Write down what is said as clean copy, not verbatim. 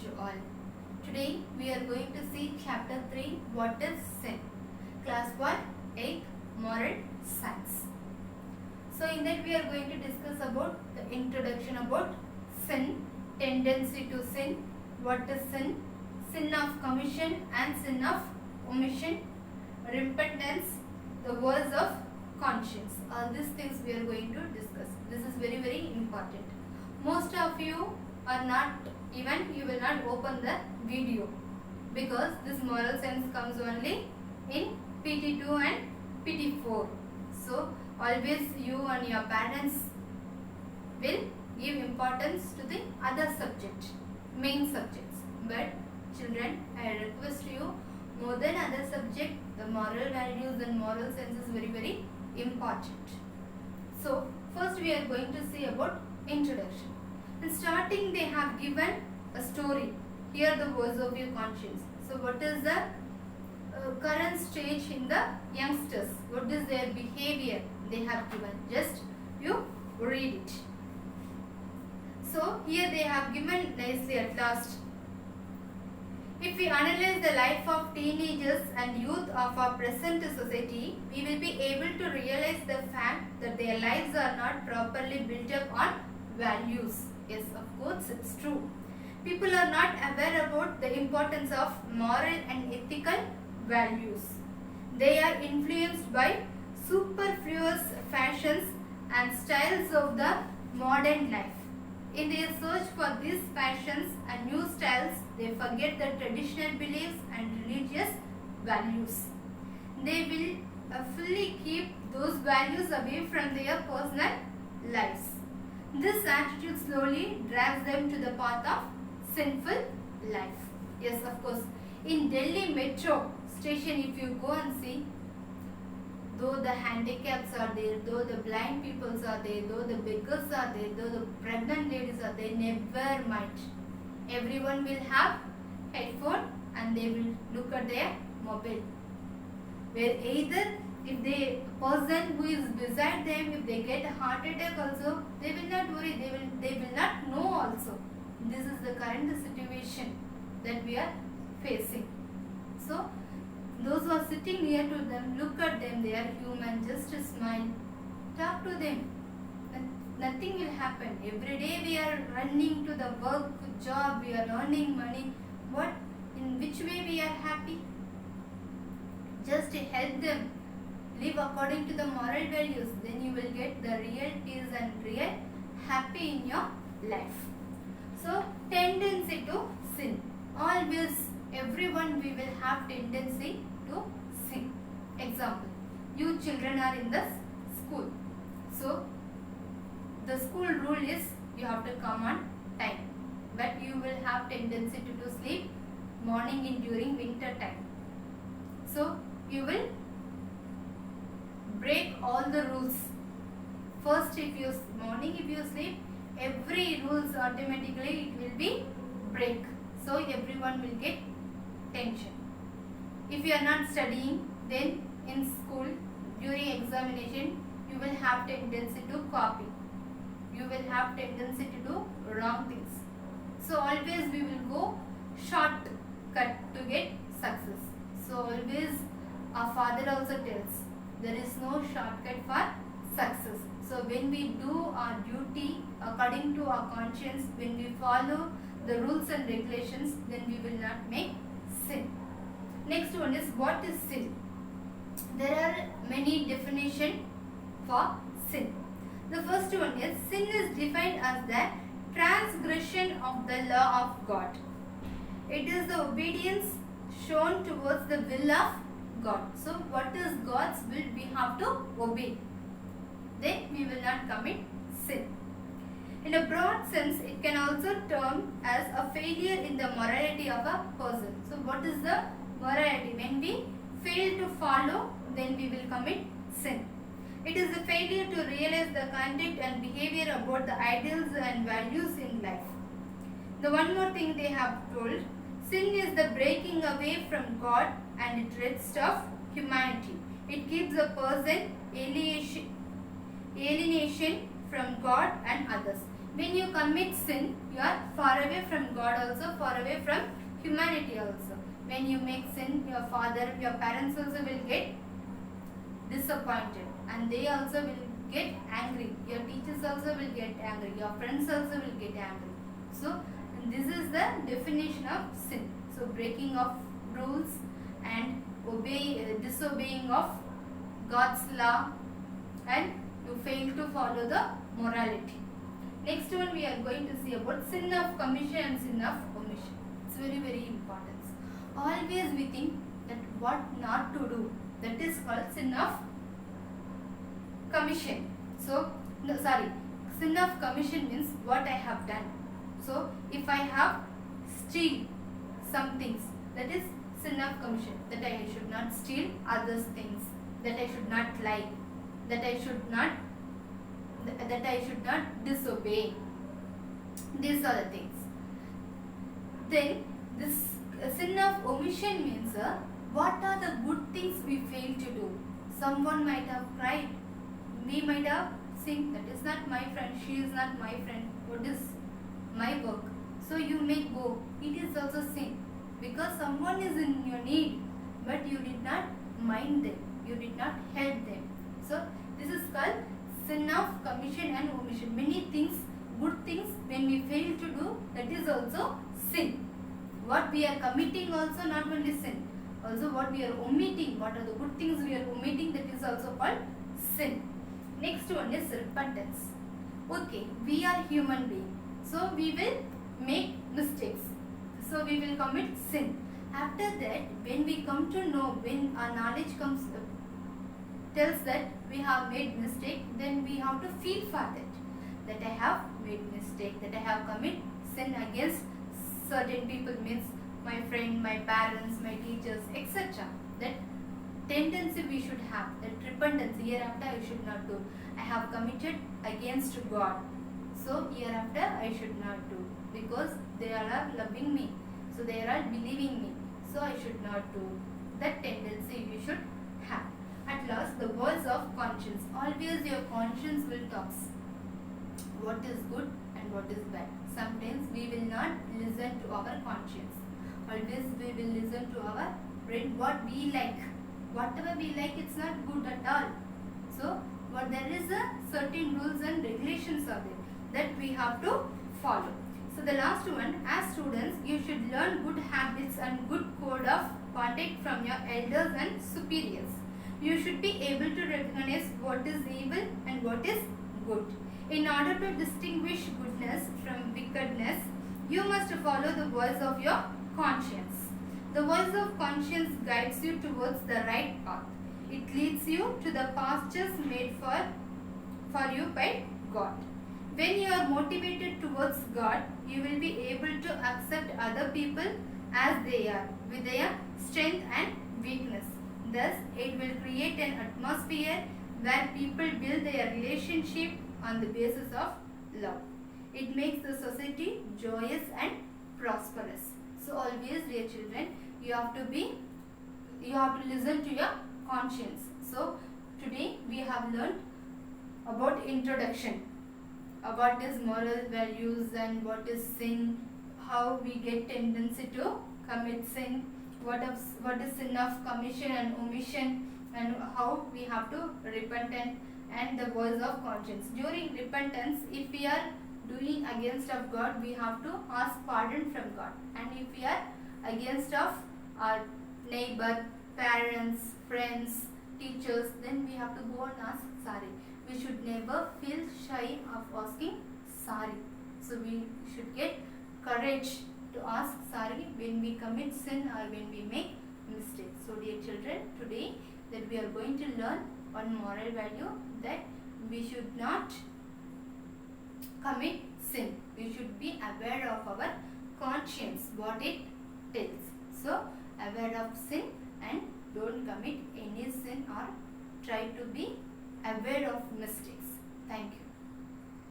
to all. Today we are going to see chapter 3, what is sin. Class 1, 8, moral science. So in that we are going to discuss about the introduction about sin, tendency to sin, what is sin, sin of commission and sin of omission, repentance, the words of conscience. All these things we are going to discuss. This is very, very important. Most of you are not, even you will not open the video because this moral science comes only in PT2 and PT4. So always you and your parents will give importance to the other subject, main subjects. But children, I request you, more than other subject, the moral values and moral sense is very, very important. So first we are going to see about introduction. In starting they have given a story. Here the words of your conscience. So what is the current stage in the youngsters? What is their behavior they have given? Just you read it. So here they have given nicely at last. If we analyze the life of teenagers and youth of our present society, we will be able to realize the fact that their lives are not properly built up on values. Yes, of course, it's true. People are not aware about the importance of moral and ethical values. They are influenced by superfluous fashions and styles of the modern life. In their search for these fashions and new styles, they forget the traditional beliefs and religious values. They will fully keep those values away from their personal lives. This attitude slowly drives them to the path of sinful life. Yes, of course. In Delhi metro station, if you go and see, though the handicaps are there, though the blind peoples are there, though the beggars are there, though the pregnant ladies are there, never mind. Everyone will have headphone and they will look at their mobile. Where either if the person who is beside them, if they get a heart attack also, they will not worry, they will not know also. This is the current situation that we are facing. So those who are sitting near to them, look at them, they are human, just smile, talk to them. Nothing will happen. Every day we are running to the work, job, we are earning money. What? In which way we are happy? Just help them live according to the moral values, then you will get the real peace and real happy in your life. So tendency to sin. Always, everyone we will have tendency to sin. Example, you children are in the school. So the school rule is you have to come on time. But you will have tendency to do sleep morning in during winter time. So you will break all the rules. First, if you sleep, every rules automatically it will be break. So everyone will get tension. If you are not studying, then in school during examination you will have tendency to copy. You will have tendency to do wrong things. So always we will go shortcut to get success. So always our father also tells, there is no shortcut for success. So when we do our duty according to our conscience, when we follow the rules and regulations, then we will not make sin. Next one is, what is sin? There are many definitions for sin. The first one is, sin is defined as the transgression of the law of God. It is the obedience shown towards the will of God. So what is God's will? We have to obey. Then we will not commit sin. In a broad sense, it can also term as a failure in the morality of a person. So what is the morality? When we fail to follow, then we will commit sin. It is a failure to realize the conduct and behavior about the ideals and values in life. The one more thing they have told, sin is the breaking away from God and it rest of humanity. It gives a person alienation from God and others. When you commit sin, you are far away from God also, far away from humanity also. When you make sin, your father, your parents also will get disappointed and they also will get angry. Your teachers also will get angry. Your friends also will get angry. So this is the definition of sin. So breaking of rules and disobeying of God's law, and you fail to follow the morality. Next one we are going to see about sin of commission and sin of omission. It's very, very important. Always we think that what not to do, that is called sin of commission. So, no, sorry, sin of commission means what I have done. So, if I have steal some things, that is sin of commission, that I should not steal others' things, that I should not lie, that I should not disobey. These are the things. Then this sin of omission means what are the good things we fail to do. Someone might have cried. We might have think that is not my friend, she is not my friend, what is my work? So you may go. It is also sin because someone is in your need but you did not mind them, you did not help them. So this is called sin of commission and omission. Many things, good things when we fail to do, that is also sin. What we are committing also not only sin, also what we are omitting, what are the good things we are omitting, that is also called sin. Next one is repentance. Okay, we are human beings, so we will make mistakes, so we will commit sin. After that, when we come to know, when our knowledge comes tells that we have made mistake, then we have to feel for that I have made mistake, that I have commit sin against certain people, means my friend, my parents, my teachers, etc. That tendency we should have, that repentance, hereafter I should not do. I have committed against God, so hereafter I should not do, because they are loving me, so they are believing me, so I should not do. That tendency we should have. At last, the voice of conscience. Always your conscience will talk what is good and what is bad. Sometimes we will not listen to our conscience. Always we will listen to our brain, what we like. Whatever we like, it's not good at all. So, there is a certain rules and regulations are there that we have to follow. So, the last one, as students, you should learn good habits and good code of conduct from your elders and superiors. You should be able to recognize what is evil and what is good. In order to distinguish goodness from wickedness, you must follow the voice of your conscience. The voice of conscience guides you towards the right path. It leads you to the pastures made for you by God. When you are motivated towards God, you will be able to accept other people as they are, with their strength and weakness. Thus, it will create an atmosphere where people build their relationship on the basis of love. It makes the society joyous and prosperous. So always, dear children, you have to listen to your conscience. So today we have learned about introduction, about this moral values and what is sin, how we get tendency to commit sin, what is sin of commission and omission, and how we have to repent, and the voice of conscience. During repentance, if we are doing against of God, we have to ask pardon from God, and if we are against of our neighbor, parents, friends, teachers, then we have to go and ask sorry. We should never feel shy of asking sorry. So we should get courage to ask sorry when we commit sin or when we make mistakes. So dear children, today that we are going to learn one moral value, that we should not commit sin. We should be aware of our conscience, what it tells. So aware of sin and don't commit any sin or try to be aware of mistakes. Thank you.